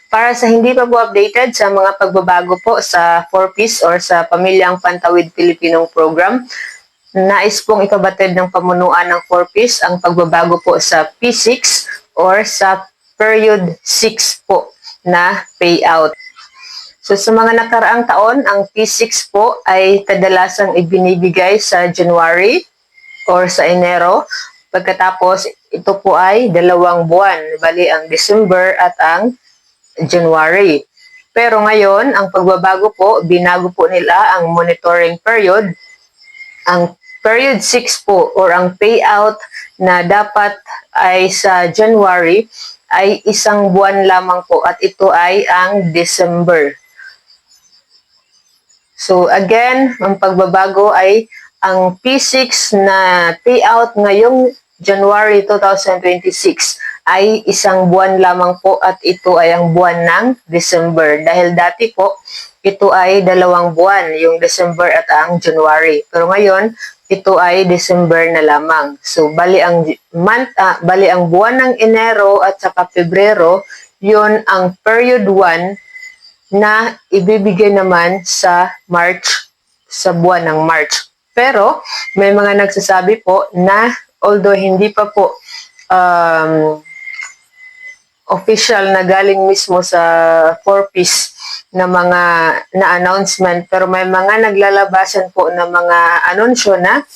Para sa hindi pa po updated sa mga pagbabago po sa 4Ps or sa Pamilyang Pantawid Pilipinong program, nais pong ipabatid ng pamunuan ng 4Ps ang pagbabago po sa P6 or sa period 6 po na payout. So sa mga nakaraang taon, ang P6 po ay kadalasang ibinibigay sa January or sa Enero. Pagkatapos, ito po ay 2 buwan, bali ang December at ang January. Pero ngayon, ang pagbabago po, binago po nila ang monitoring period. Ang period 6 po or ang payout na dapat ay sa January ay 1 buwan lamang po at ito ay ang December. So again, ang pagbabago ay ang P6 na payout ngayong January 2026 ay 1 buwan lamang po at ito ay ang buwan ng December. Dahil dati po, ito ay 2 buwan, yung December at ang January. Pero ngayon, ito ay December na lamang. So, bali ang buwan ng Enero at saka Pebrero, yun ang period 1 na ibibigay naman sa March, sa buwan ng March. Pero, may mga nagsasabi po na although hindi pa po official na galing mismo sa 4Ps na mga na-announcement, pero may mga naglalabasan po na mga anunsyo na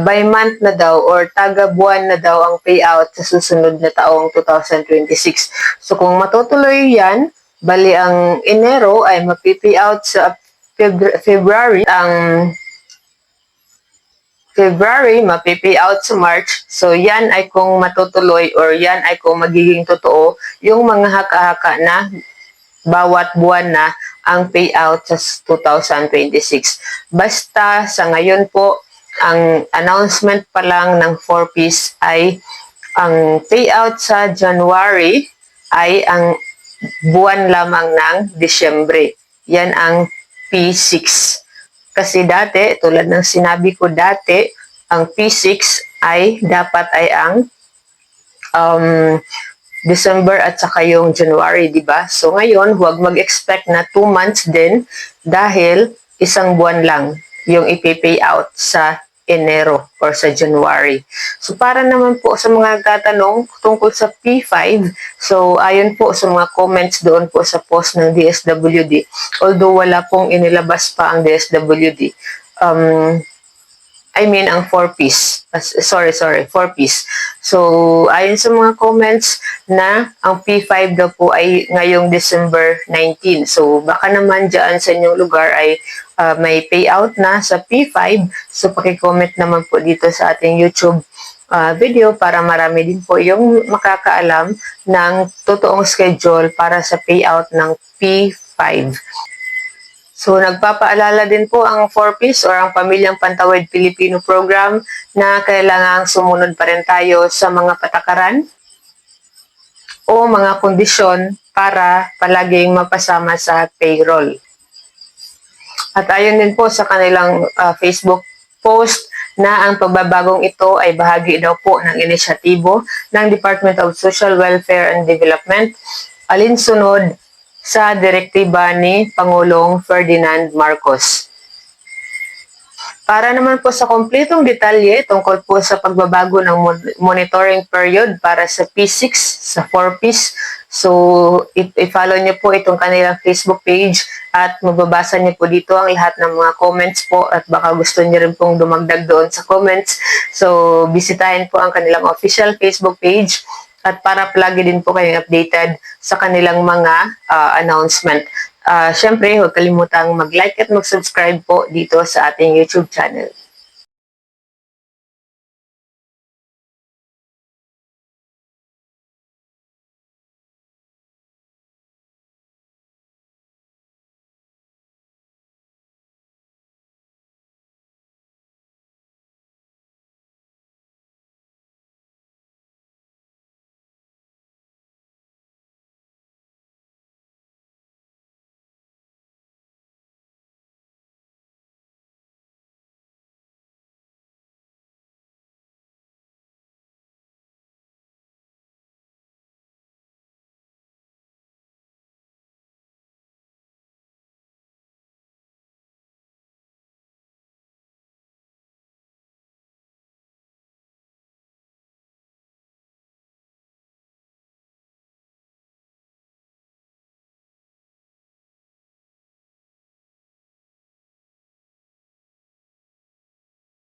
by month na daw or taga-buwan na daw ang payout sa susunod na taong 2026. So kung matutuloy yan, bali ang Enero ay mapipayout sa February, ang February, mapipayout sa March. So, yan ay kung matutuloy or yan ay kung magiging totoo yung mga haka-haka na bawat buwan na ang payout sa 2026. Basta sa ngayon po, ang announcement pa lang ng 4Ps ay ang payout sa January ay ang buwan lamang ng Disyembre. Yan ang P6. Kasi dati, tulad ng sinabi ko dati, ang P6 ay dapat ay ang December at saka yung January, di ba? So ngayon, huwag mag-expect na 2 months din dahil 1 buwan lang yung ipipay out sa Enero or sa January. So para naman po sa mga katanong tungkol sa P5, so ayon po sa mga comments doon po sa post ng DSWD, although wala pong inilabas pa ang DSWD, ang 4Ps. 4Ps. So, ayon sa mga comments na ang P5 daw po ay ngayong December 19. So, baka naman dyan sa inyong lugar ay may payout na sa P5. So, pakicomment naman po dito sa ating YouTube video para marami din po yung makakaalam ng totoong schedule para sa payout ng P5. So, nagpapaalala din po ang 4Ps or ang Pamilyang Pantawid Pilipino program na kailangang sumunod pa rin tayo sa mga patakaran o mga kondisyon para palaging mapasama sa payroll. At ayon din po sa kanilang Facebook post na ang pagbabagong ito ay bahagi daw po ng inisyatibo ng Department of Social Welfare and Development alinsunod sa direktiba ni Pangulong Ferdinand Marcos. Para naman po sa kompletong detalye tungkol po sa pagbabago ng monitoring period para sa P6, sa 4Ps, so i-follow niyo po itong kanilang Facebook page at mababasa niyo po dito ang lahat ng mga comments po at baka gusto niyo rin pong dumagdag doon sa comments. So, bisitahin po ang kanilang official Facebook page at para palagi din po kayong updated sa kanilang mga announcement. Siyempre, huwag kalimutang mag-like at mag-subscribe po dito sa ating YouTube channel.